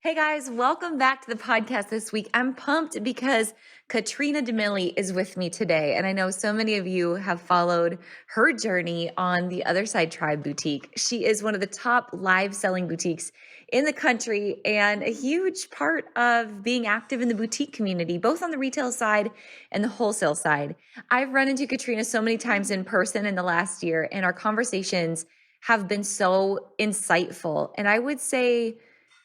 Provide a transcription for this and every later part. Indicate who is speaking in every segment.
Speaker 1: Hey guys, welcome back to the podcast this week. I'm pumped because Katrina DiMiele is with me today. And I know so many of you have followed her journey on the Other Side Tribe boutique. She is one of the top live selling boutiques in the country and a huge part of being active in the boutique community, both on the retail side and the wholesale side. I've run into Katrina so many times in person in the last year, and our conversations have been so insightful. And I would say,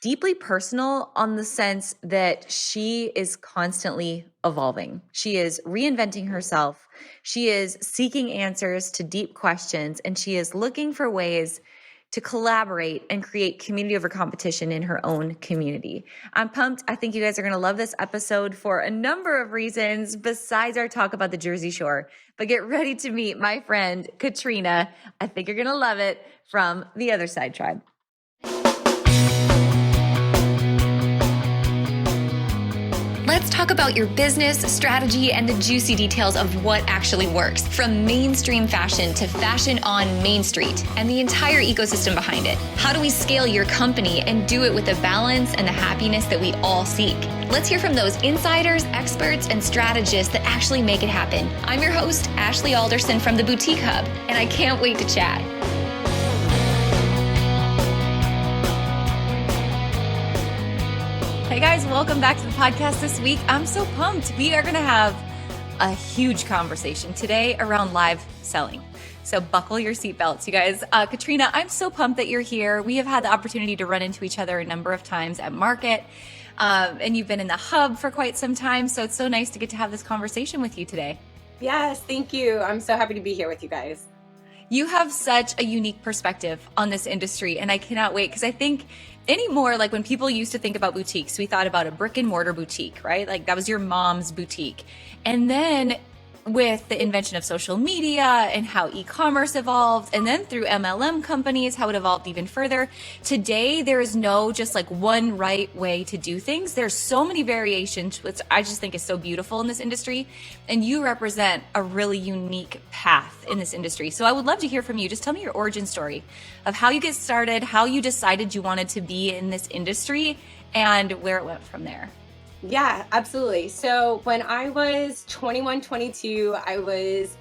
Speaker 1: deeply personal on the sense that she is constantly evolving. She is reinventing herself. She is seeking answers to deep questions, and she is looking for ways to collaborate and create community over competition in her own community. I'm pumped. I think you guys are going to love this episode for a number of reasons besides our talk about the Jersey Shore. But get ready to meet my friend, Katrina. I think you're going to love it, from the Other Side Tribe.
Speaker 2: Let's talk about your business, strategy, and the juicy details of what actually works, from mainstream fashion to fashion on Main Street, and the entire ecosystem behind it. How do we scale your company and do it with the balance and the happiness that we all seek? Let's hear from those insiders, experts, and strategists that actually make it happen. I'm your host, Ashley Alderson from the Boutique Hub, and I can't wait to chat.
Speaker 1: Hey guys, welcome back to the podcast this week. I'm so pumped. We are going to have a huge conversation today around live selling. So buckle your seatbelts, you guys. Katrina, I'm so pumped that you're here. We have had the opportunity to run into each other a number of times at market, and you've been in the hub for quite some time. So it's so nice to get to have this conversation with you today.
Speaker 3: Yes, thank you. I'm so happy to be here with you guys.
Speaker 1: You have such a unique perspective on this industry, and I cannot wait, because I think anymore, like when people used to think about boutiques, we thought about a brick and mortar boutique, right? Like that was your mom's boutique. And then with the invention of social media and how e-commerce evolved, and then through MLM companies, how it evolved even further. Today, there is no just like one right way to do things. There's so many variations, which I just think is so beautiful in this industry. And you represent a really unique path in this industry. So I would love to hear from you. Just tell me your origin story of how you get started, how you decided you wanted to be in this industry, and where it went from there.
Speaker 3: Yeah, absolutely. So when I was 21, 22, I was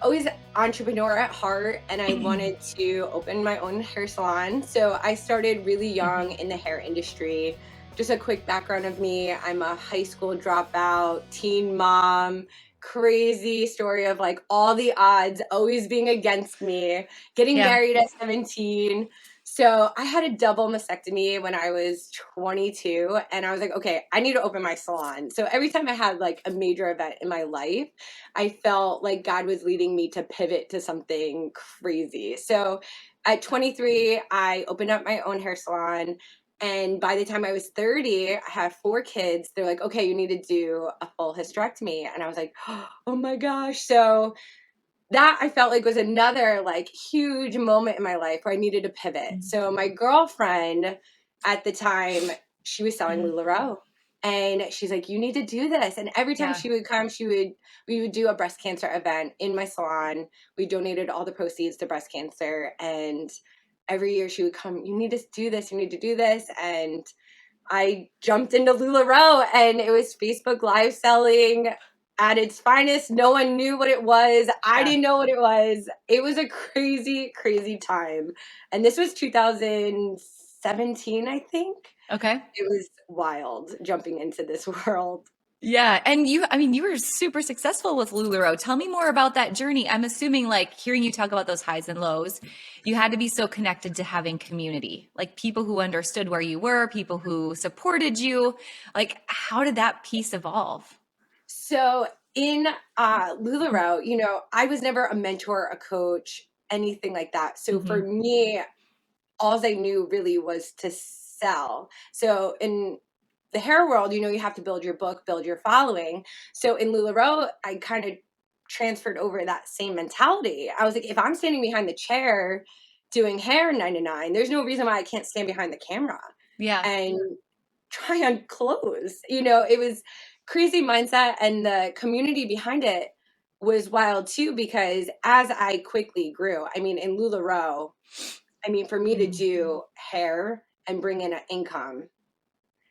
Speaker 3: always entrepreneur at heart, and I wanted to open my own hair salon. So I started really young in the hair industry. Just a quick background of me. I'm a high school dropout, teen mom, crazy story of like all the odds always being against me, getting married at 17. So I had a double mastectomy when I was 22, and I was like, okay, I need to open my salon. So every time I had like a major event in my life, I felt like God was leading me to pivot to something crazy. So at 23, I opened up my own hair salon. And by the time I was 30, I had 4 kids. They're like, okay, you need to do a full hysterectomy. And I was like, oh my gosh. So that I felt like was another like huge moment in my life where I needed to pivot. So my girlfriend at the time, she was selling LuLaRoe, and she's like, you need to do this. And every time she would come, we would do a breast cancer event in my salon. We donated all the proceeds to breast cancer, and every year she would come, you need to do this, you need to do this. And I jumped into LuLaRoe, and it was Facebook live selling at its finest. No one knew what it was. I didn't know what it was. It was a crazy, crazy time. And this was 2017, I think.
Speaker 1: Okay.
Speaker 3: It was wild jumping into this world.
Speaker 1: Yeah. And you were super successful with LuLaRoe. Tell me more about that journey. I'm assuming, like, hearing you talk about those highs and lows, you had to be so connected to having community, like people who understood where you were, people who supported you. Like, how did that piece evolve?
Speaker 3: So in LuLaRoe, I was never a mentor, a coach, anything like that. So for me, all I knew really was to sell. So in the hair world, you have to build your book, build your following. So in LuLaRoe, I kind of transferred over that same mentality. I was like, if I'm standing behind the chair doing hair 9 to 9, there's no reason why I can't stand behind the camera and try on clothes. It was crazy mindset, and the community behind it was wild too, because as I quickly grew, in LuLaRoe, for me to do hair and bring in an income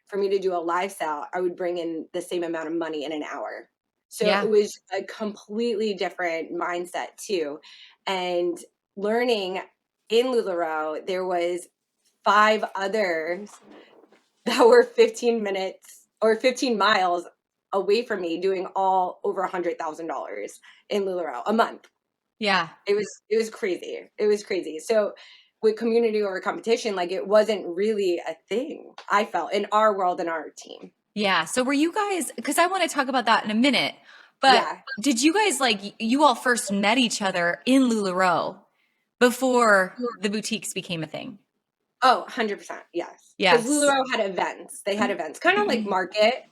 Speaker 3: for me to do a live sale, I would bring in the same amount of money in an hour. So
Speaker 1: Yeah.
Speaker 3: it was a completely different mindset too. And learning in LuLaRoe, there was 5 others that were 15 minutes or 15 miles away from me doing all over $100,000 in LuLaRoe a month.
Speaker 1: Yeah.
Speaker 3: It was crazy. It was crazy. So with community over competition, like it wasn't really a thing, I felt, in our world and our team.
Speaker 1: Yeah. So were you guys, because I want to talk about that in a minute, but
Speaker 3: Yeah.
Speaker 1: did you guys like, you all first met each other in LuLaRoe before the boutiques became a thing?
Speaker 3: Oh, 100%. Yes. Because
Speaker 1: Yes.
Speaker 3: LuLaRoe had events. They had events, kind of like Market,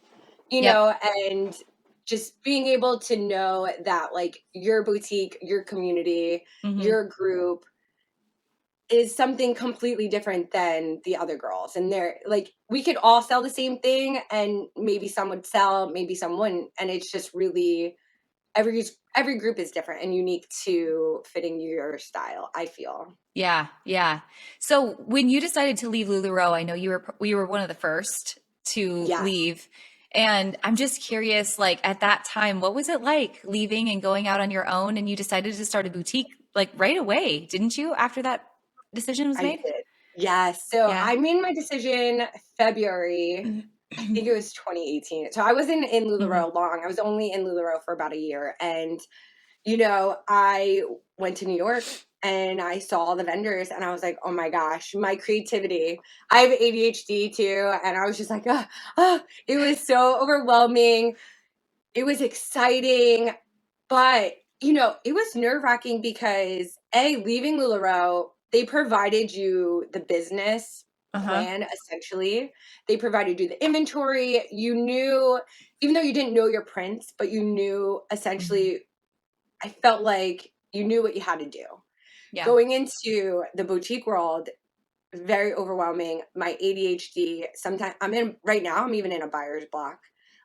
Speaker 1: Yep.
Speaker 3: and just being able to know that like your boutique, your community,
Speaker 1: Mm-hmm.
Speaker 3: your group is something completely different than the other girls. And they're like, we could all sell the same thing and maybe some would sell, maybe some wouldn't. And it's just really every group is different and unique to fitting your style, I feel.
Speaker 1: Yeah. Yeah. So when you decided to leave LuLaRoe, I know we were one of the first to
Speaker 3: Yes.
Speaker 1: leave. And I'm just curious, like at that time, what was it like leaving and going out on your own? And you decided to start a boutique like right away, didn't you, after that decision was
Speaker 3: I
Speaker 1: made?
Speaker 3: did. Yes. So
Speaker 1: Yeah.
Speaker 3: I made my decision February, I think it was 2018. So I wasn't in LuLaRoe long. I was only in LuLaRoe for about a year. And, I went to New York and I saw all the vendors and I was like, oh my gosh, my creativity. I have ADHD too. And I was just like, it was so overwhelming. It was exciting. But, it was nerve wracking because leaving LuLaRoe, they provided you the business
Speaker 1: Uh-huh.
Speaker 3: plan essentially. They provided you the inventory. You knew, even though you didn't know your prints, but you knew essentially, I felt like you knew what you had to do.
Speaker 1: Yeah.
Speaker 3: Going into the boutique world, very overwhelming. My ADHD, sometimes right now, I'm even in a buyer's block.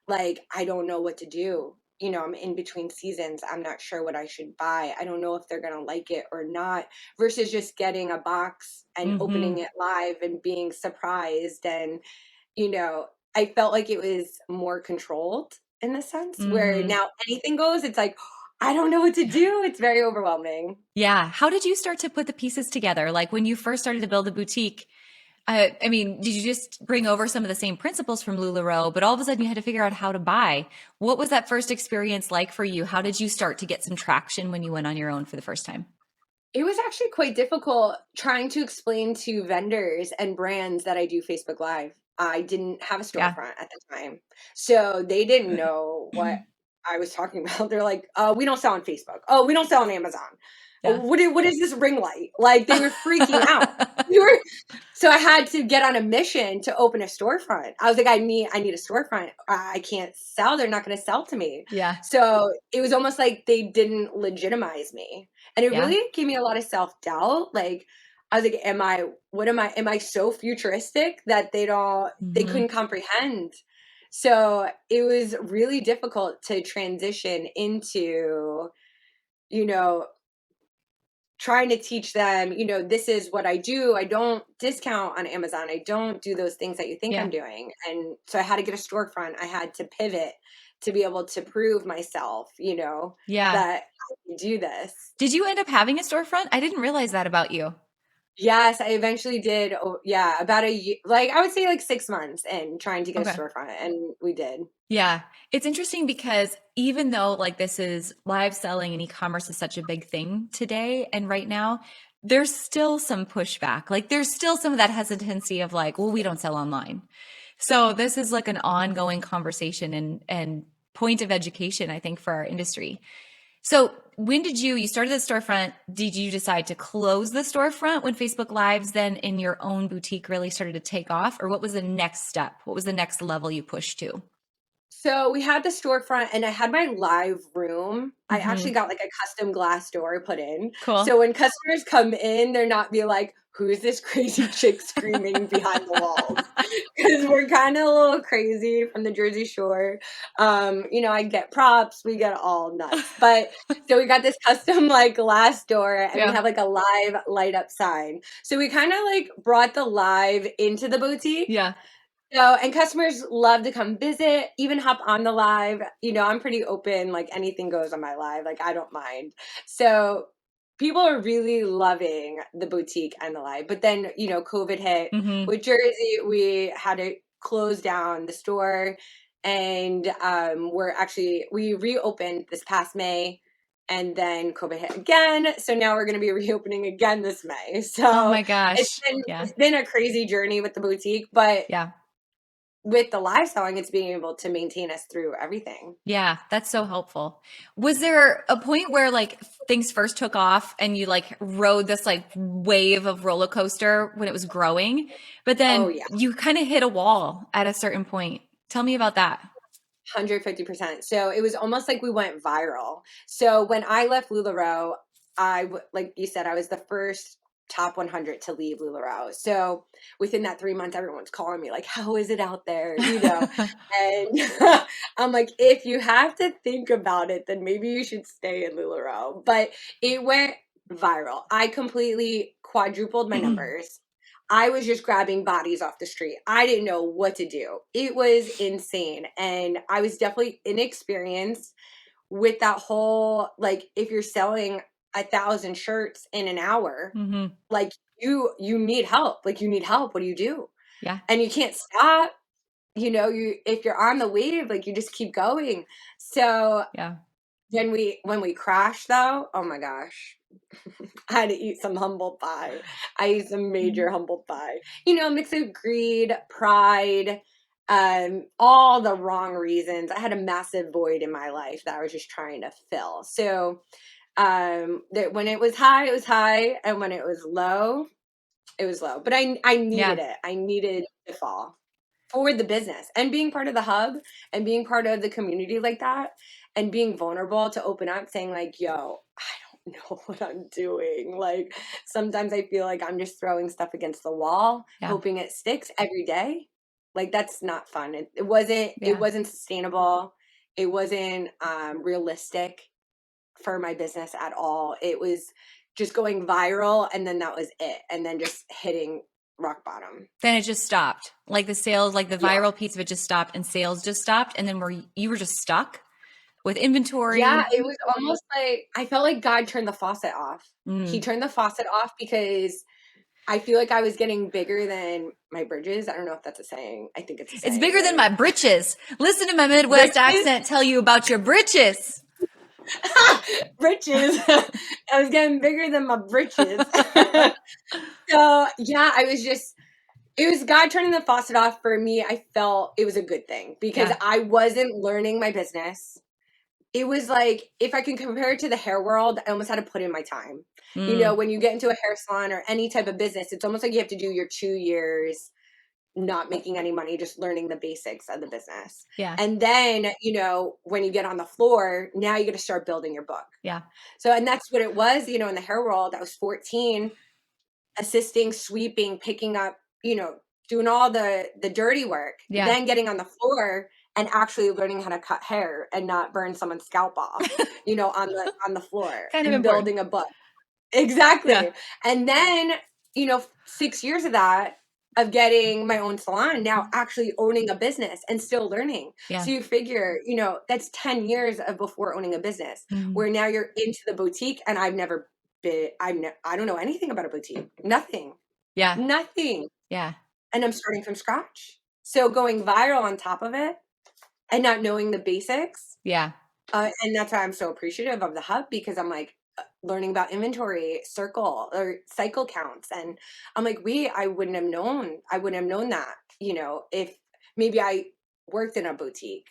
Speaker 3: Like, I don't know what to do. I'm in between seasons. I'm not sure what I should buy. I don't know if they're going to like it or not, versus just getting a box and opening it live and being surprised. And, I felt like it was more controlled in a sense where
Speaker 1: Mm-hmm.
Speaker 3: now anything goes. It's like, I don't know what to do. It's very overwhelming.
Speaker 1: Yeah. How did you start to put the pieces together? Like when you first started to build a boutique, I mean, did you just bring over some of the same principles from LuLaRoe, but all of a sudden you had to figure out how to buy? What was that first experience like for you? How did you start to get some traction when you went on your own for the first time?
Speaker 3: It was actually quite difficult trying to explain to vendors and brands that I do Facebook Live. I didn't have a
Speaker 1: Yeah.
Speaker 3: storefront at the time. So they didn't know what I was talking about. They're like, we don't sell on Facebook. Oh, we don't sell on Amazon.
Speaker 1: Yeah.
Speaker 3: What is this ring light? Like they were freaking out. So I had to get on a mission to open a storefront. I was like, I need a storefront. I can't sell. They're not going to sell to me.
Speaker 1: Yeah.
Speaker 3: So it was almost like they didn't legitimize me. And it
Speaker 1: Yeah.
Speaker 3: really gave me a lot of self-doubt. Like I was like, am I so futuristic that they
Speaker 1: Mhm.
Speaker 3: couldn't comprehend? So it was really difficult to transition into, you know, trying to teach them, this is what I do. I don't discount on Amazon. I don't do those things that you think
Speaker 1: Yeah.
Speaker 3: I'm doing. And so I had to get a storefront. I had to pivot to be able to prove myself,
Speaker 1: Yeah.
Speaker 3: that I can do this.
Speaker 1: Did you end up having a storefront? I didn't realize that about you.
Speaker 3: Yes, I eventually did. Oh, yeah, about a year, like I would say like 6 months in trying to get a
Speaker 1: Okay.
Speaker 3: storefront, and we did.
Speaker 1: Yeah. It's interesting because even though like this is live selling and e-commerce is such a big thing today and right now, there's still some pushback. Like there's still some of that hesitancy of like, well, we don't sell online. So this is like an ongoing conversation and point of education, I think, for our industry. So when did you started the storefront? Did you decide to close the storefront when Facebook Lives then in your own boutique really started to take off? Or what was the next step? What was the next level you pushed to?
Speaker 3: So we had the storefront and I had my live room. I actually
Speaker 1: Mhm.
Speaker 3: got like a custom glass door put in.
Speaker 1: Cool.
Speaker 3: So when customers come in, they're not be like, who's this crazy chick screaming behind the walls? Because we're kind of a little crazy from the Jersey Shore. I get props, we get all nuts. But so we got this custom like glass door and
Speaker 1: Yeah.
Speaker 3: we have like a live light up sign. So we kind of like brought the live into the boutique.
Speaker 1: Yeah.
Speaker 3: So, and customers love to come visit, even hop on the live. I'm pretty open, like anything goes on my live, like I don't mind. So people are really loving the boutique and the live. But then, COVID hit
Speaker 1: Mm-hmm.
Speaker 3: with Jersey, we had to close down the store. And we reopened this past May, and then COVID hit again. So now we're going to be reopening again this May.
Speaker 1: Oh
Speaker 3: So
Speaker 1: my gosh.
Speaker 3: it's been a crazy journey with the boutique, but
Speaker 1: Yeah.
Speaker 3: with the live selling, it's being able to maintain us through everything.
Speaker 1: Yeah, that's so helpful. Was there a point where like things first took off and you like rode this like wave of roller coaster when it was growing, but
Speaker 3: Oh
Speaker 1: then
Speaker 3: yeah,
Speaker 1: you kind of hit a wall at a certain point? Tell me about that.
Speaker 3: 150%. So it was almost like we went viral. So when I left LuLaRoe, like you said, I was the first top 100 to leave LuLaRoe. So within that 3 months, everyone's calling me like, "How is it out there?" And I'm like, if you have to think about it, then maybe you should stay in LuLaRoe. But it went viral. I completely quadrupled my numbers. I was just grabbing bodies off the street. I didn't know what to do. It was insane. And I was definitely inexperienced with that whole, like, if you're selling 1,000 shirts in an hour,
Speaker 1: Mm-hmm.
Speaker 3: like you need help. Like you need help. What do you do?
Speaker 1: Yeah.
Speaker 3: And you can't stop. If you're on the wave, like you just keep going. So
Speaker 1: Yeah.
Speaker 3: when we crashed though, oh my gosh. I had to eat some humble pie. I ate some major humble pie. Mix of greed, pride, all the wrong reasons. I had a massive void in my life that I was just trying to fill. So that when it was high, it was high, and when it was low, it was low. But I
Speaker 1: Yeah.
Speaker 3: needed it. I needed to fall for the business, and being part of the hub and being part of the community like that, and being vulnerable to open up, saying like, "Yo, I don't know what I'm doing." Like sometimes I feel like I'm just throwing stuff against the wall,
Speaker 1: Yeah.
Speaker 3: hoping it sticks every day. Like that's not fun. It wasn't. It
Speaker 1: Yeah.
Speaker 3: wasn't sustainable. It wasn't realistic for my business at all. It was just going viral, and then that was it, and then just hitting rock bottom.
Speaker 1: Then it just stopped. Like the sales, like the
Speaker 3: Yeah.
Speaker 1: viral piece of it just stopped and sales just stopped. And then you were just stuck with
Speaker 3: Yeah,
Speaker 1: inventory.
Speaker 3: it was almost like I felt like God turned the faucet off. He
Speaker 1: Mm.
Speaker 3: turned the faucet off because I feel like I was getting bigger than my bridges. I don't know if that's a saying. I think it's a
Speaker 1: It's
Speaker 3: saying,
Speaker 1: bigger than
Speaker 3: right?
Speaker 1: my britches. Listen to my Midwest
Speaker 3: Bridges?
Speaker 1: accent tell you about your britches.
Speaker 3: Britches. I was getting bigger than my britches. So, yeah, it was God turning the faucet off for me. I felt it was a good thing because
Speaker 1: Yeah.
Speaker 3: I wasn't learning my business. It was like, if I can compare it to the hair world, I almost had to put in my time.
Speaker 1: Mm.
Speaker 3: When you get into a hair salon or any type of business, it's almost like you have to do your 2 years not making any money, just learning the basics of the business.
Speaker 1: Yeah.
Speaker 3: And then, when you get on the floor, now you got to start building your book.
Speaker 1: Yeah.
Speaker 3: So, and that's what it was, in the hair world. I was 14, assisting, sweeping, picking up, doing all the dirty work,
Speaker 1: Yeah.
Speaker 3: then getting on the floor and actually learning how to cut hair and not burn someone's scalp off, on the floor,
Speaker 1: Kind of
Speaker 3: and
Speaker 1: important.
Speaker 3: building a book. Exactly.
Speaker 1: Yeah.
Speaker 3: And then, 6 years of that, of getting my own salon, now actually owning a business and still learning.
Speaker 1: Yeah.
Speaker 3: So you figure, that's 10 years of before owning a business,
Speaker 1: Mhm.
Speaker 3: where now you're into the boutique, and I've never been, I don't know anything about a boutique. Nothing.
Speaker 1: Yeah.
Speaker 3: Nothing.
Speaker 1: Yeah.
Speaker 3: And I'm starting from scratch. So going viral on top of it and not knowing the basics.
Speaker 1: Yeah.
Speaker 3: And that's why I'm so appreciative of the hub, because I'm like learning about inventory, circle or cycle counts. And I'm like, I wouldn't have known that, if maybe I worked in a boutique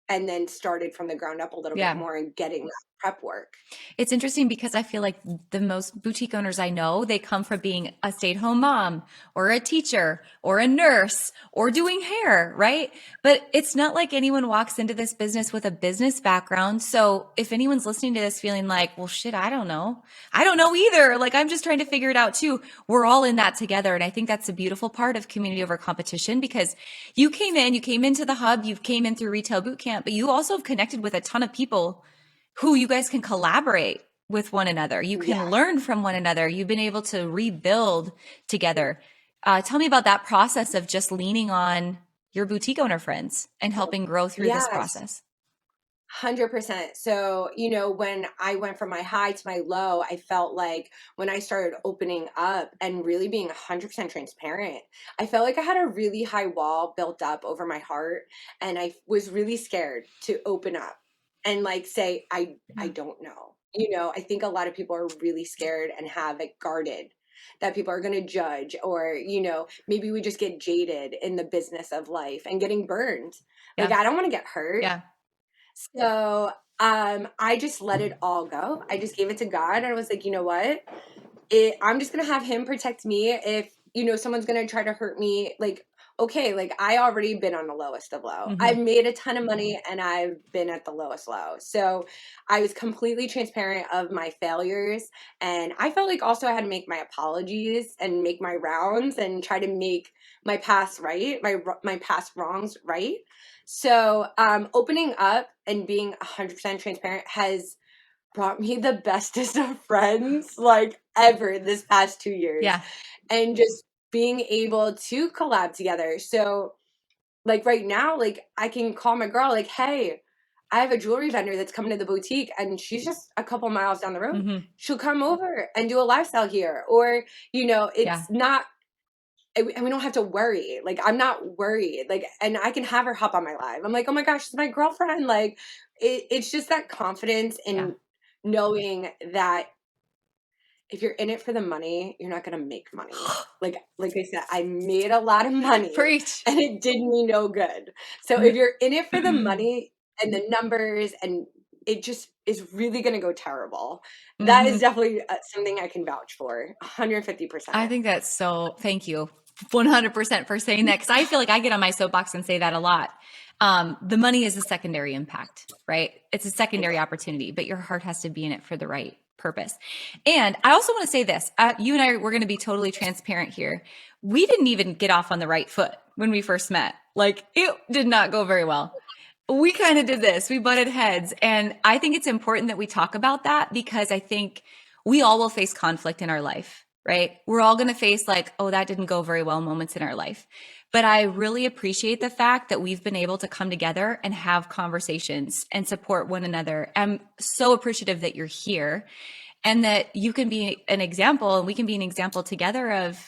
Speaker 3: and then started from the ground up a little
Speaker 1: Yeah.
Speaker 3: bit more and getting that prep work.
Speaker 1: It's interesting because I feel like the most boutique owners I know, they come from being a stay-at-home mom or a teacher or a nurse or doing hair, right? But it's not like anyone walks into this business with a business background. So if anyone's listening to this feeling like, well, shit, I don't know. I don't know either. Like, I'm just trying to figure it out too. We're all in that together. And I think that's a beautiful part of community over competition, because you came into the hub, you came in through retail boot camp, but you also have connected with a ton of people who you guys can collaborate with one another. You can
Speaker 3: Yeah.
Speaker 1: learn from one another. You've been able to rebuild together. Tell me about that process of just leaning on your boutique owner friends and helping grow through this
Speaker 3: Yes.
Speaker 1: process?
Speaker 3: 100%. So, when I went from my high to my low, I felt like when I started opening up and really being 100% transparent, I felt like I had a really high wall built up over my heart. And I was really scared to open up and like say, I don't know. I think a lot of people are really scared and have it guarded that people are going to judge, or, maybe we just get jaded in the business of life and getting burned. Like,
Speaker 1: Yeah.
Speaker 3: I don't want to get hurt.
Speaker 1: Yeah.
Speaker 3: So, I just let it all go. I just gave it to God, and I was like, you know what? I'm just gonna have Him protect me. If someone's gonna try to hurt me, like, okay, like I already been on the lowest of low. I've made a ton of money, and I've been at the lowest low. So I was completely transparent of my failures, and I felt like also I had to make my apologies and make my rounds and try to make my past right, my past wrongs right. So, opening up and being 100% transparent has brought me the bestest of friends like ever this past 2 years.
Speaker 1: Yeah.
Speaker 3: And just being able to collab together. So, like right now, like I can call my girl, like, hey, I have a jewelry vendor that's coming to the boutique and she's just a couple miles down the road. She'll come over and do a lifestyle here. Or, it's not, and we don't have to worry. Like, I'm not worried. Like, and I can have her hop on my live. I'm like, oh my gosh, it's my girlfriend. Like, it's just that confidence in knowing that if you're in it for the money, you're not gonna make money. Like I said, I made a lot of money.
Speaker 1: Preach.
Speaker 3: And it did me no good. So if you're in it for the money and the numbers, and it just is really gonna go terrible, that is definitely something I can vouch for. 150%.
Speaker 1: I think that's so, thank you 100% for saying that. Cause I feel like I get on my soapbox and say that a lot. The money is a secondary impact, right? It's a secondary opportunity, but your heart has to be in it for the right purpose. And I also want to say this, you and I, we're going to be totally transparent here. We didn't even get off on the right foot when we first met. Like, it did not go very well. We kind of did this. We butted heads. And I think it's important that we talk about that, because I think we all will face conflict in our life, right? We're all going to face like, oh, that didn't go very well moments in our life. But I really appreciate the fact that we've been able to come together and have conversations and support one another. I'm so appreciative that you're here and that you can be an example, and we can be an example together of,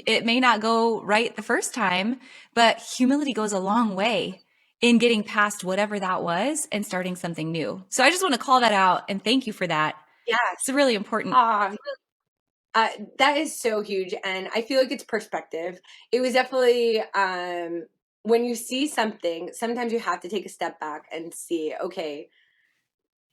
Speaker 1: it may not go right the first time, but humility goes a long way in getting past whatever that was and starting something new. So I just want to call that out and thank you for that.
Speaker 3: Yeah.
Speaker 1: It's really important.
Speaker 3: That is so huge. And I feel like it's perspective. It was definitely, when you see something, sometimes you have to take a step back and see, okay,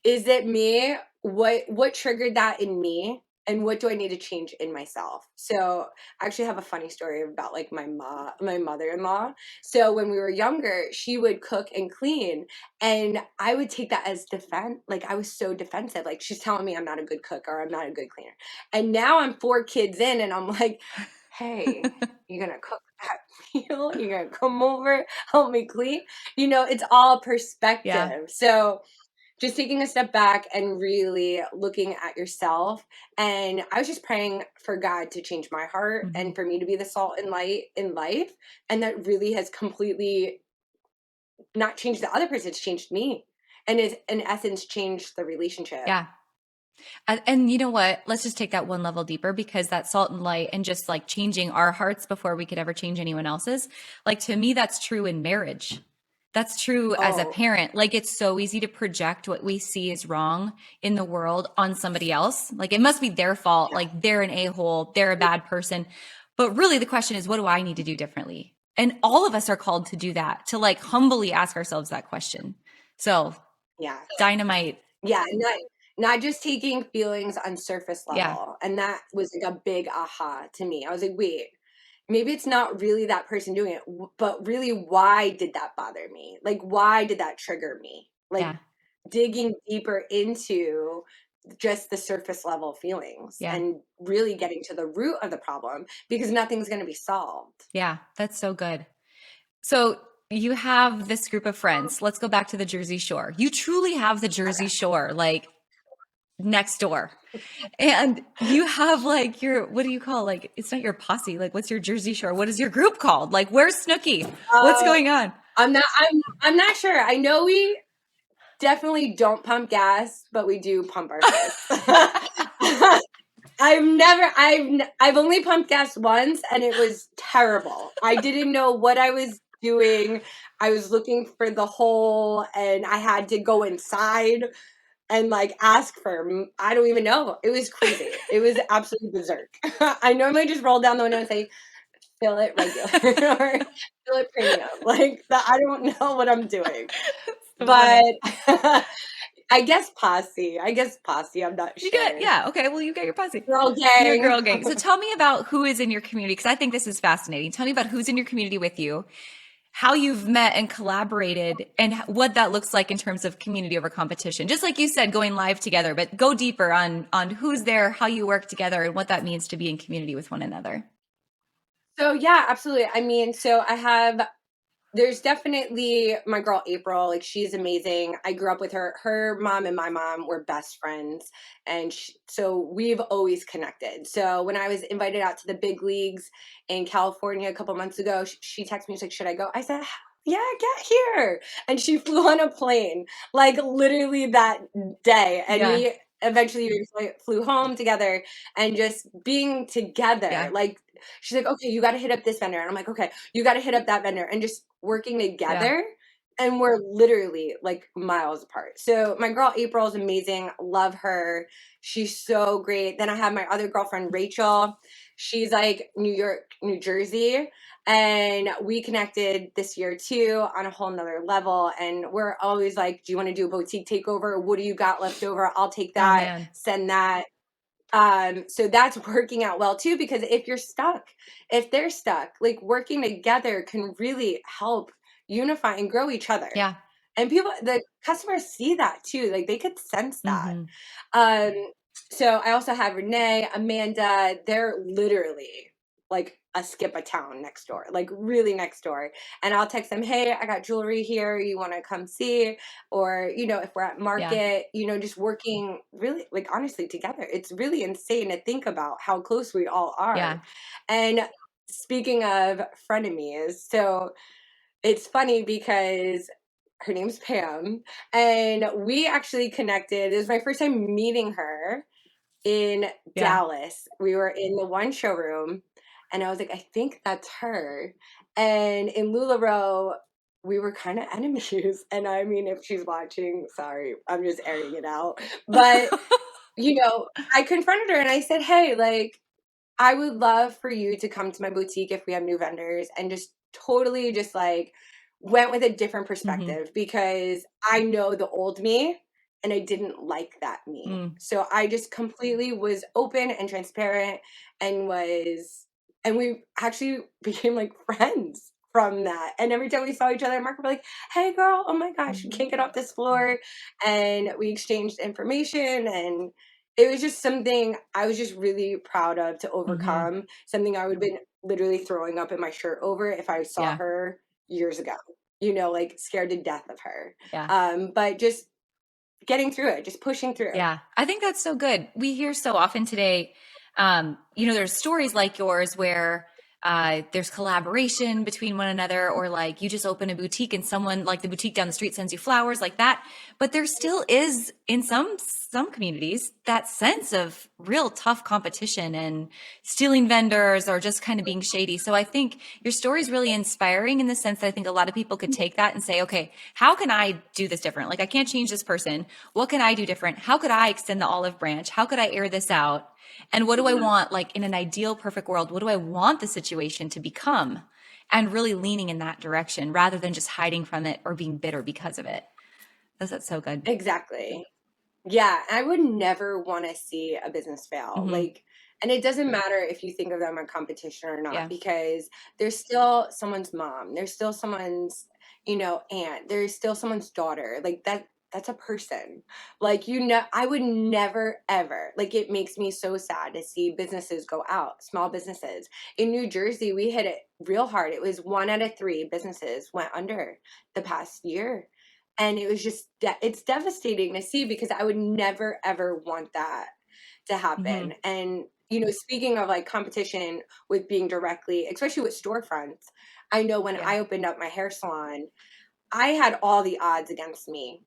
Speaker 3: is it me? What triggered that in me? And what do I need to change in myself? So I actually have a funny story about like my mother-in-law. So when we were younger, she would cook and clean, and I would take that as defense. Like, I was so defensive. Like, she's telling me I'm not a good cook or I'm not a good cleaner. And now I'm 4 kids in, and I'm like, hey, you're gonna cook that meal? You're gonna come over, help me clean? It's all perspective.
Speaker 1: Yeah.
Speaker 3: So just taking a step back and really looking at yourself. And I was just praying for God to change my heart and for me to be the salt and light in life. And that really has completely not changed the other person, it's changed me. And it's in essence changed the relationship.
Speaker 1: Yeah. And you know what? Let's just take that one level deeper, because that salt and light and just like changing our hearts before we could ever change anyone else's. Like, to me, that's true in marriage. That's true as a parent. Like, it's so easy to project what we see is wrong in the world on somebody else. Like, it must be their fault. Like, they're an a-hole, they're a bad person. But really the question is, what do I need to do differently? And all of us are called to do that, to like humbly ask ourselves that question. So
Speaker 3: yeah,
Speaker 1: dynamite.
Speaker 3: Yeah, not just taking feelings on surface level.
Speaker 1: Yeah.
Speaker 3: And that was like a big aha to me. I was like, wait, maybe it's not really that person doing it, but really, why did that bother me? Like, why did that trigger me? Like, digging deeper into just the surface level feelings and really getting to the root of the problem, because nothing's going to be solved.
Speaker 1: Yeah, that's so good. So you have this group of friends. Let's go back to the Jersey Shore. You truly have the Jersey Shore. Like, next door. And you have like your, what do you call, like, it's not your posse. Like, what's your Jersey Shore? What is your group called? Like, where's Snooki? What's going on?
Speaker 3: I'm not sure. I know we definitely don't pump gas, but we do pump our fists. I've only pumped gas once and it was terrible. I didn't know what I was doing. I was looking for the hole and I had to go inside and like ask for, I don't even know. It was crazy. It was absolutely berserk. I normally just roll down the window and say, fill it regular or fill it premium. Like that, I don't know what I'm doing.
Speaker 1: So
Speaker 3: But
Speaker 1: funny.
Speaker 3: I guess posse. I'm not sure.
Speaker 1: Okay. Well, you get your posse.
Speaker 3: Girl gang.
Speaker 1: Your girl gang. So tell me about who is in your community, because I think this is fascinating. Tell me about who's in your community with you, how you've met and collaborated, and what that looks like in terms of community over competition. Just like you said, going live together, but go deeper on who's there, how you work together, and what that means to be in community with one another.
Speaker 3: So yeah, absolutely. I mean, there's definitely my girl April, like she's amazing. I grew up with her. Her mom and my mom were best friends, and so we've always connected. So when I was invited out to the big leagues in California a couple months ago, she texted me, she's like, "Should I go?" I said, "Yeah, get here." And she flew on a plane, like literally that day, and
Speaker 1: Yeah.
Speaker 3: we eventually flew home together, and just being together,
Speaker 1: Yeah.
Speaker 3: like she's like, "Okay, you got to hit up this vendor," and I'm like, "Okay, you got to hit up that vendor," and just working together. And we're literally like miles apart. So my girl April is amazing. Love her. She's so great. Then I have my other girlfriend, Rachel. She's like New York, New Jersey. And we connected this year too on a whole nother level. And we're always like, do you want to do a boutique takeover? What do you got left over? I'll take that, send that. So that's working out well too, because if they're stuck, like working together can really help unify and grow each other.
Speaker 1: Yeah.
Speaker 3: And the customers see that too. Like they could sense that.
Speaker 1: Mm-hmm.
Speaker 3: So I also have Renee, Amanda, they're literally like a skip a town next door, like really next door. And I'll text them, "Hey, I got jewelry here. You want to come see?" Or, if we're at market, just working really like honestly together. It's really insane to think about how close we all are.
Speaker 1: Yeah.
Speaker 3: And speaking of frenemies, so it's funny because her name's Pam and we actually connected. It was my first time meeting her in Dallas. We were in the one showroom and I was like, I think that's her. And in LuLaRoe, we were kind of enemies. And I mean, if she's watching, sorry, I'm just airing it out. But, I confronted her and I said, "Hey, like, I would love for you to come to my boutique if we have new vendors," and just totally just like went with a different perspective because I know the old me and I didn't like that me. So I just completely was open and transparent and we actually became like friends from that. And every time we saw each other at market, we're like, "Hey girl, oh my gosh, you can't get off this floor." And we exchanged information and it was just something I was just really proud of to overcome, something I would have been literally throwing up in my shirt over if I saw her years ago, like scared to death of her. But just getting through it, just pushing through.
Speaker 1: Yeah, I think that's so good. We hear so often today, there's stories like yours where there's collaboration between one another, or like you just open a boutique and someone like the boutique down the street sends you flowers like that. But there still is in some communities that sense of real tough competition and stealing vendors or just kind of being shady. So I think your story is really inspiring in the sense that I think a lot of people could take that and say, okay, how can I do this different? Like I can't change this person. What can I do different? How could I extend the olive branch? How could I air this out? And what do I want, like in an ideal, perfect world, what do I want the situation to become? And really leaning in that direction rather than just hiding from it or being bitter because of it. That's so good.
Speaker 3: Exactly. Yeah, I would never want to see a business fail. Like, and it doesn't matter if you think of them in competition or not, because there's still someone's mom, there's still someone's, aunt, there's still someone's daughter. Like that's a person. Like, I would never, ever, like, it makes me so sad to see businesses go out, small businesses. In New Jersey, we hit it real hard. It was 1 out of 3 businesses went under the past year. And it was just, it's devastating to see, because I would never, ever want that to
Speaker 1: Mm-hmm.
Speaker 3: happen. And, you know, speaking of like competition with being directly, especially with storefronts, I know when
Speaker 1: Yeah.
Speaker 3: I opened up my hair salon, I had all the odds against me.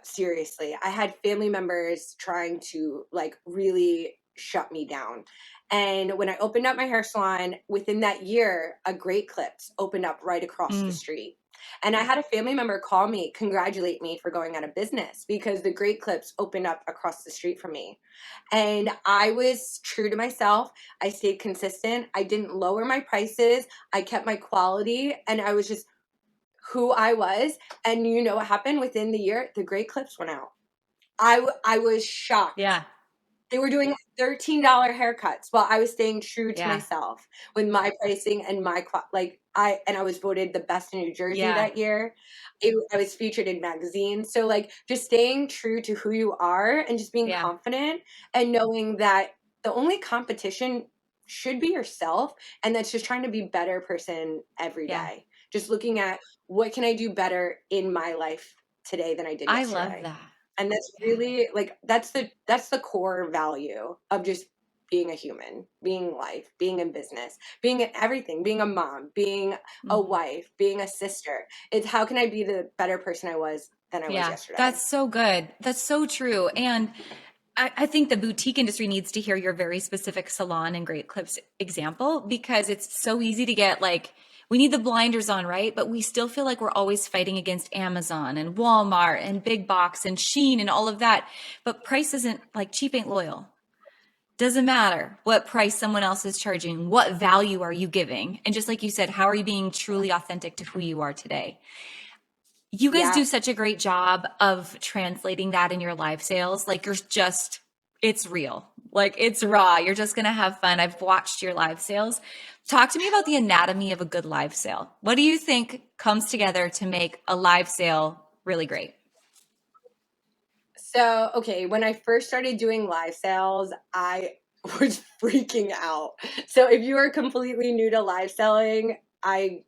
Speaker 3: Seriously, I had family members trying to like really shut me down. And when I opened up my hair salon, within that year, a Great Clips opened up right across the
Speaker 1: Mm.
Speaker 3: street. And I had a family member call me, congratulate me for going out of business, because the Great Clips opened up across the street from me. And I was true to myself. I stayed consistent. I didn't lower my prices. I kept my quality, and I was just who I was. And you know what happened within the year? The Great Clips went out. I was shocked.
Speaker 1: Yeah.
Speaker 3: They were doing $13 haircuts while I was staying true to
Speaker 1: Yeah.
Speaker 3: myself with my pricing and my like I was voted the best in New Jersey
Speaker 1: Yeah.
Speaker 3: that year. I was featured in magazines. So like just staying true to who you are and just being
Speaker 1: Yeah.
Speaker 3: confident and knowing that the only competition should be yourself, and that's just trying to be a better person every
Speaker 1: Yeah.
Speaker 3: day. Just looking at what can I do better in my life today than I did
Speaker 1: I love
Speaker 3: yesterday.
Speaker 1: that.
Speaker 3: And that's
Speaker 1: Yeah.
Speaker 3: really like that's the core value of just being a human, being life, being in business, being in everything, being a mom, being a
Speaker 1: Mhm.
Speaker 3: wife, being a sister. It's how can I be the better person I was than I was
Speaker 1: Yeah.
Speaker 3: yesterday?
Speaker 1: That's so good. That's so true. And I think the boutique industry needs to hear your very specific salon and Great Clips example, because it's so easy to get like, we need the blinders on, right? But we still feel like we're always fighting against Amazon and Walmart and Big Box and Shein and all of that. But price isn't like, cheap ain't loyal. Doesn't matter what price someone else is charging. What value are you giving? And just like you said, how are you being truly authentic to who you are today? You guys
Speaker 3: Yeah.
Speaker 1: do such a great job of translating that in your live sales. Like you're just, it's real. Like it's raw. You're just going to have fun. I've watched your live sales. Talk to me about the anatomy of a good live sale. What do you think comes together to make a live sale really great?
Speaker 3: So, okay, when I first started doing live sales, I was freaking out. So, if you are completely new to live selling, I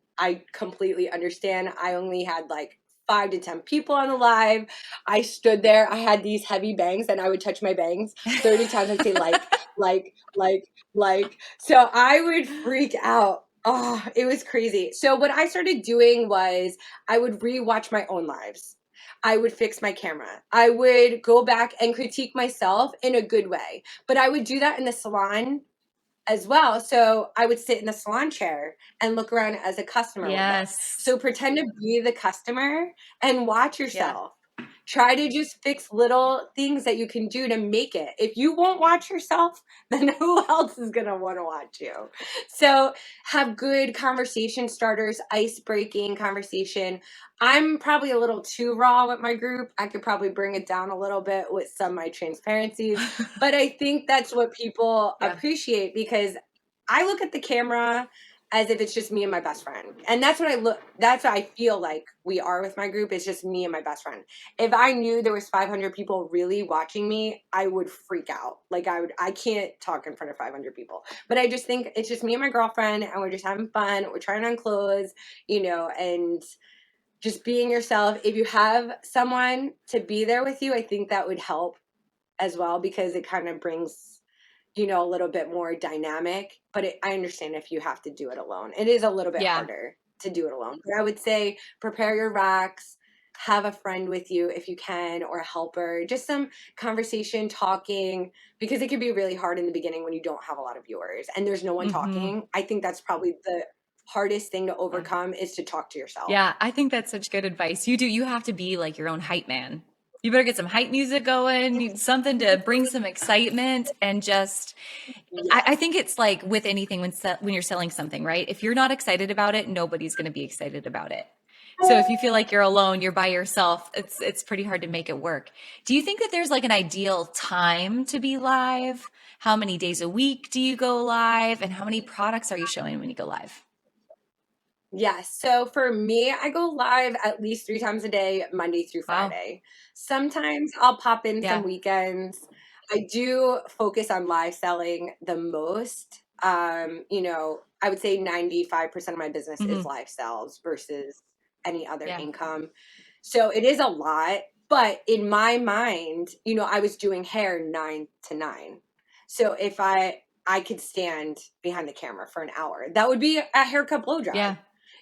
Speaker 3: completely understand. I only had like 5 to 10 people on the live. I stood there. I had these heavy bangs, and I would touch my bangs 30 times. I'd say like, like, like. So I would freak out. Oh, it was crazy. So what I started doing was I would rewatch my own lives. I would fix my camera. I would go back and critique myself in a good way. But I would do that in the salon as well. So I would sit in the salon chair and look around as a customer would look.
Speaker 1: Yes.
Speaker 3: So pretend to be the customer and watch
Speaker 1: Yeah.
Speaker 3: yourself. Try to just fix little things that you can do to make it. If you won't watch yourself, then who else is going to want to watch you? So have good conversation starters, ice breaking conversation. I'm probably a little too raw with my group. I could probably bring it down a little bit with some of my transparencies, but I think that's what people
Speaker 1: Yeah.
Speaker 3: appreciate, because I look at the camera as if it's just me and my best friend. And that's what I feel like we are with my group. It's just me and my best friend. If I knew there was 500 people really watching me, I would freak out. Like I can't talk in front of 500 people. But I just think it's just me and my girlfriend, and we're just having fun. We're trying on clothes, and just being yourself. If you have someone to be there with you, I think that would help as well, because it kind of brings a little bit more dynamic. But I understand if you have to do it alone. It is a little bit
Speaker 1: Yeah.
Speaker 3: harder to do it alone. But I would say prepare your racks, have a friend with you if you can, or a helper, just some conversation, talking, because it can be really hard in the beginning when you don't have a lot of viewers and there's no one
Speaker 1: Mm-hmm.
Speaker 3: talking. I think that's probably the hardest thing to
Speaker 1: Yeah.
Speaker 3: overcome, is to talk to yourself.
Speaker 1: Yeah, I think that's such good advice. You have to be like your own hype man. You better get some hype music going, something to bring some excitement, and just I
Speaker 3: Yes.
Speaker 1: think it's like with anything when you're selling something, right? If you're not excited about it, nobody's going to be excited about it. So if you feel like you're alone, you're by yourself, it's pretty hard to make it work. Do you think that there's like an ideal time to be live? How many days a week do you go live, and how many products are you showing when you go live?
Speaker 3: Yes. So for me, I go live at least 3 times a day, Monday through
Speaker 1: Wow.
Speaker 3: Friday. Sometimes I'll pop in some
Speaker 1: Yeah.
Speaker 3: weekends. I do focus on live selling the most. I would say 95% of my business is
Speaker 1: Hmm.
Speaker 3: live sales versus any other
Speaker 1: Yeah.
Speaker 3: income. So it is a lot, but in my mind, you know, I was doing hair 9 to 9. So if I could stand behind the camera for an hour, that would be a haircut blow dry.
Speaker 1: Yeah.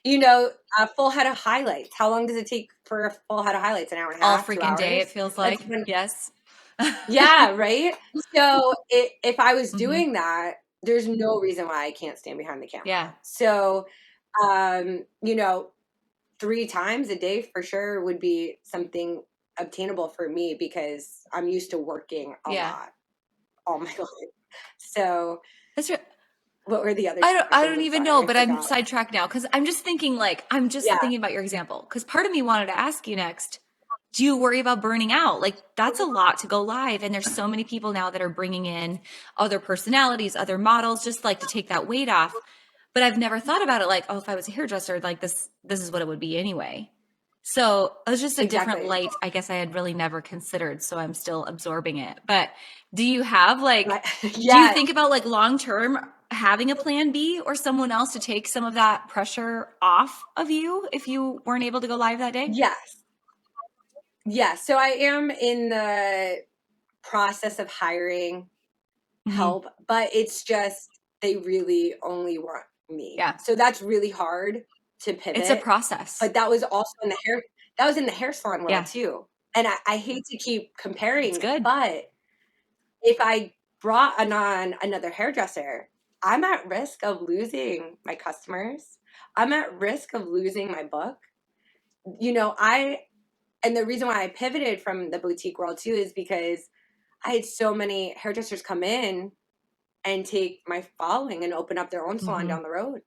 Speaker 3: You know, a full head of highlights. How long does it take for a full head of highlights? An hour and a
Speaker 1: All
Speaker 3: half, 2
Speaker 1: freaking day,
Speaker 3: hours?
Speaker 1: it feels
Speaker 3: That's
Speaker 1: like.
Speaker 3: when,
Speaker 1: Yes.
Speaker 3: yeah, right? So if I was
Speaker 1: hmm
Speaker 3: doing that, there's no reason why I can't stand behind the
Speaker 1: Yeah.
Speaker 3: camera. So, you know, 3 times a day for sure would be something obtainable for me because I'm used to working a
Speaker 1: Yeah.
Speaker 3: lot all my life. So,
Speaker 1: That's right.
Speaker 3: what were the other 2
Speaker 1: I
Speaker 3: questions?
Speaker 1: don't
Speaker 3: I'm
Speaker 1: even
Speaker 3: sorry,
Speaker 1: know,
Speaker 3: I
Speaker 1: but I'm
Speaker 3: forgot.
Speaker 1: sidetracked now because I'm just thinking I'm just
Speaker 3: Yeah.
Speaker 1: thinking about your example. Because part of me wanted to ask you next, do you worry about burning out? Like that's a lot to go live. And there's so many people now that are bringing in other personalities, other models, just like to take that weight off. But I've never thought about it like, oh, if I was a hairdresser, like this is what it would be anyway. So it was just a different
Speaker 3: Exactly.
Speaker 1: light. I guess I had really never considered. So I'm still absorbing it. But do you have like, do you
Speaker 3: Yeah.
Speaker 1: think about like long term having a plan B or someone else to take some of that pressure off of you if you weren't able to go live that day?
Speaker 3: Yes. Yes. So I am in the process of hiring
Speaker 1: hmm
Speaker 3: help, but it's just they really only want me.
Speaker 1: Yeah.
Speaker 3: So that's really hard to
Speaker 1: It's a
Speaker 3: pivot.
Speaker 1: process.
Speaker 3: But that was also in the hair that was in the hair salon world
Speaker 1: Yeah.
Speaker 3: too. And I hate to keep
Speaker 1: It's
Speaker 3: comparing,
Speaker 1: good.
Speaker 3: but if I brought on another hairdresser, I'm at risk of losing my customers. I'm at risk of losing my book. You know, and the reason why I pivoted from the boutique world too is because I had so many hairdressers come in and take my following and open up their own salon
Speaker 1: hmm
Speaker 3: down the road.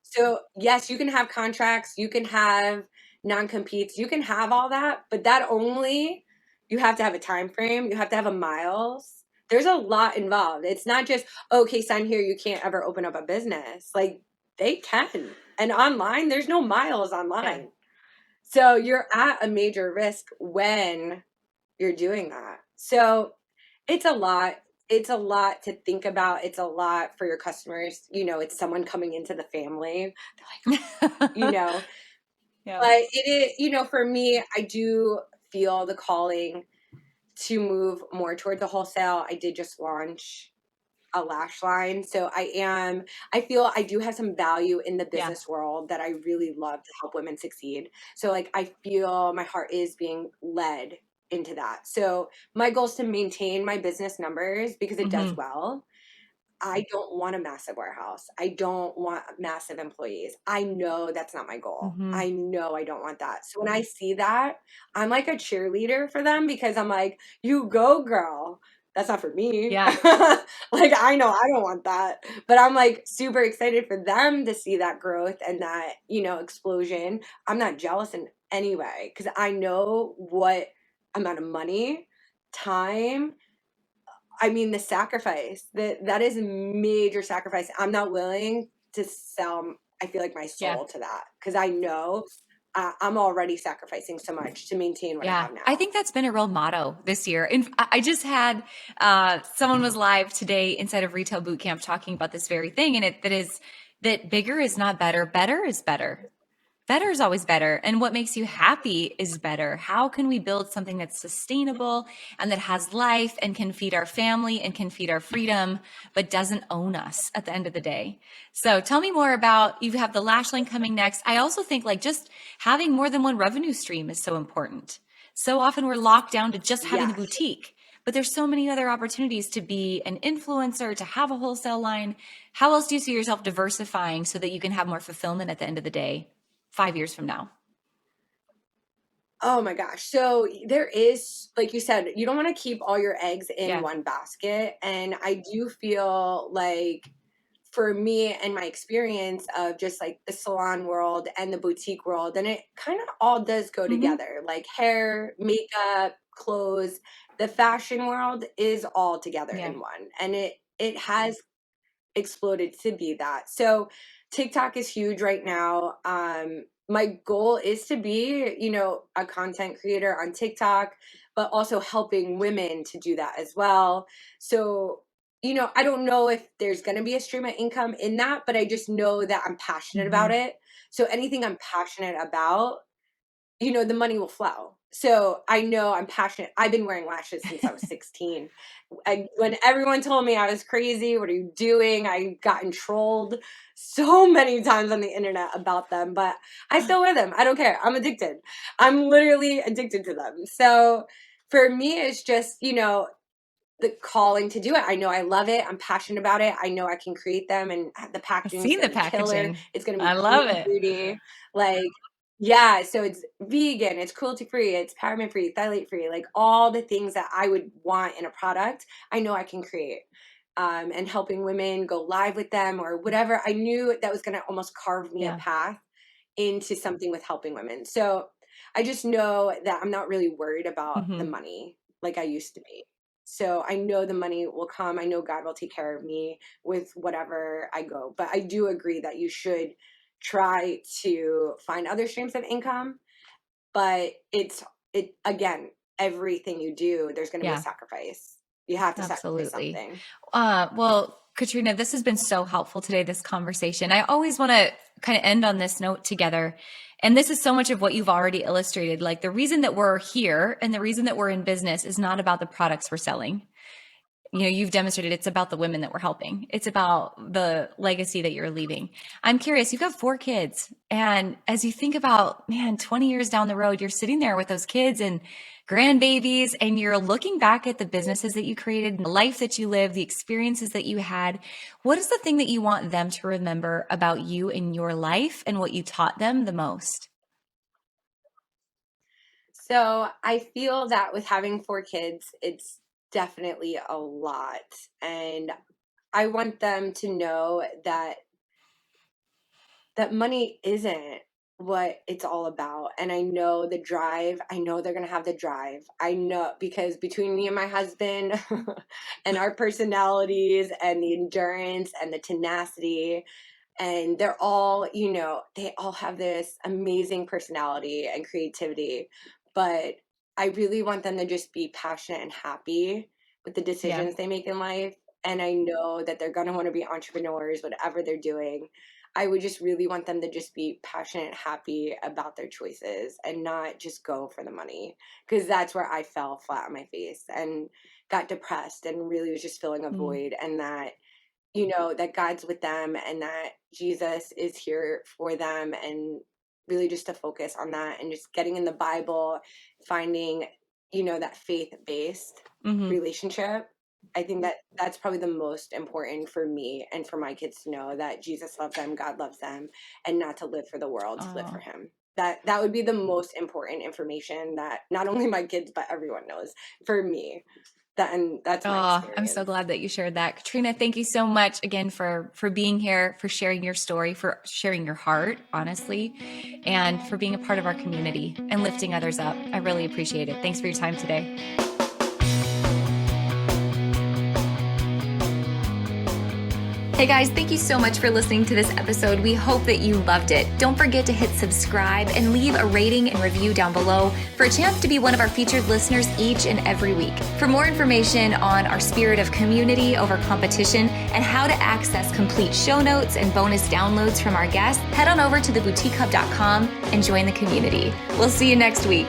Speaker 3: So, yes, you can have contracts, you can have non-competes, you can have all that, but that only you have to have a time frame, you have to have a miles. There's a lot involved. It's not just, okay, sign here, you can't ever open up a business. Like they can. And online, there's no miles
Speaker 1: Yeah.
Speaker 3: online. So you're at a major risk when you're doing that. So it's a lot. It's a lot to think about. It's a lot for your customers. You know, it's someone coming into the family. They're like, you know,
Speaker 1: yeah.
Speaker 3: but it is, you know, for me, I do feel the calling to move more toward the wholesale. I did just launch a lash line. So I feel I do have some value in the
Speaker 1: Yeah.
Speaker 3: business world that I really love to help women succeed. So like I feel my heart is being led into that. So my goal is to maintain my business numbers because it does
Speaker 1: hmm
Speaker 3: well. I don't want a massive warehouse. I don't want massive employees. I know that's not my goal.
Speaker 1: hmm
Speaker 3: I know I don't want that. So when I see that, I'm like a cheerleader for them because I'm like, you go, girl. That's not for me.
Speaker 1: Yeah.
Speaker 3: Like, I know I don't want that. But I'm like super excited for them to see that growth and that, you know, explosion. I'm not jealous in any way because I know what amount of money, time, I mean, the sacrifice that is a major sacrifice. I'm not willing to sell, I feel like my
Speaker 1: Yeah.
Speaker 3: soul to that because I know I'm already sacrificing so much to maintain what I
Speaker 1: Yeah,
Speaker 3: have
Speaker 1: I
Speaker 3: now.
Speaker 1: think that's been a real motto this year. And I just had someone was live today inside of Retail Boot Camp talking about this very thing, and that bigger is not better. Better is better. Better is always better. And what makes you happy is better. How can we build something that's sustainable and that has life and can feed our family and can feed our freedom, but doesn't own us at the end of the day? So tell me more about, you have the lash line coming next. I also think like just having more than one revenue stream is so important. So often we're locked down to just having the
Speaker 3: Yes.
Speaker 1: boutique, but there's so many other opportunities to be an influencer, to have a wholesale line. How else do you see yourself diversifying so that you can have more fulfillment at the end of the day? 5 years from now.
Speaker 3: Oh my gosh. So there is, like you said, you don't want to keep all your eggs in
Speaker 1: Yeah.
Speaker 3: one basket. And I do feel like for me and my experience of just like the salon world and the boutique world, and it kind of all does go
Speaker 1: hmm
Speaker 3: together, like hair, makeup, clothes. The fashion world is all together
Speaker 1: Yeah.
Speaker 3: in one. And it has exploded to be that. So TikTok is huge right now. My goal is to be, you know, a content creator on TikTok, but also helping women to do that as well. So, you know, I don't know if there's going to be a stream of income in that, but I just know that I'm passionate
Speaker 1: hmm
Speaker 3: about it. So anything I'm passionate about, the money will flow. So I know I'm passionate. I've been wearing lashes since I was 16. When everyone told me I was crazy, what are you doing? I gotten trolled so many times on the internet about them, but I still wear them. I don't care. I'm addicted. I'm literally addicted to them. So for me, it's just, the calling to do it. I know I love it. I'm passionate about it. I know I can create them, and the
Speaker 1: I've
Speaker 3: packaging is
Speaker 1: seen the
Speaker 3: going to be killer.
Speaker 1: packaging.
Speaker 3: It's going to be
Speaker 1: I
Speaker 3: clean
Speaker 1: love
Speaker 3: and
Speaker 1: it.
Speaker 3: beauty. Like, yeah, so it's vegan, it's cruelty free, it's paraben free, phthalate free, like all the things that I would want in a product, I know I can create. And helping women go live with them or whatever, I knew that was going to almost carve me a
Speaker 1: Yeah.
Speaker 3: path into something with helping women. So I just know that I'm not really worried about the
Speaker 1: Mm-hmm.
Speaker 3: money like I used to be. So I know the money will come. I know God will take care of me with whatever I go. But I do agree that you should try to find other streams of income. But it again, everything you do, there's going to be a
Speaker 1: Yeah,
Speaker 3: sacrifice. You have to sacrifice
Speaker 1: absolutely.
Speaker 3: something.
Speaker 1: Well, Katrina, this has been so helpful today, this conversation. I always want to kind of end on this note together. And this is so much of what you've already illustrated. Like the reason that we're here and the reason that we're in business is not about the products we're selling. You've demonstrated it's about the women that we're helping. It's about the legacy that you're leaving. I'm curious, you've got 4 kids. And as you think about, man, 20 years down the road, you're sitting there with those kids and grandbabies, and you're looking back at the businesses that you created, the life that you lived, the experiences that you had. What is the thing that you want them to remember about you in your life and what you taught them the most?
Speaker 3: So I feel that with having 4 kids, it's definitely a lot. And I want them to know that money isn't what it's all about. And I know the drive. I know they're going to have the drive. I know because between me and my husband and our personalities and the endurance and the tenacity, and they're all, they all have this amazing personality and creativity. But I really want them to just be passionate and happy with the
Speaker 1: Yeah.
Speaker 3: decisions they make in life. And I know that they're going to want to be entrepreneurs, whatever they're doing. I would just really want them to just be passionate and happy about their choices and not just go for the money. Because that's where I fell flat on my face and got depressed and really was just filling a
Speaker 1: Mm.
Speaker 3: void. And that that God's with them and that Jesus is here for them, and really just to focus on that and just getting in the Bible, finding, that faith-based
Speaker 1: Hmm.
Speaker 3: relationship. I think that that's probably the most important for me and for my kids to know that Jesus loves them, God loves them, and not to live for the world, to live for
Speaker 1: Oh.
Speaker 3: him. That would be the most important information that not only my kids but everyone knows for me. And that's my
Speaker 1: Oh, I'm so
Speaker 3: experience.
Speaker 1: glad that you shared that. Katrina, thank you so much again for being here, for sharing your story, for sharing your heart, honestly, and for being a part of our community and lifting others up. I really appreciate it. Thanks for your time today. Hey guys, thank you so much for listening to this episode. We hope that you loved it. Don't forget to hit subscribe and leave a rating and review down below for a chance to be one of our featured listeners each and every week. For more information on our spirit of community over competition and how to access complete show notes and bonus downloads from our guests, head on over to theboutiquehub.com and join the community. We'll see you next week.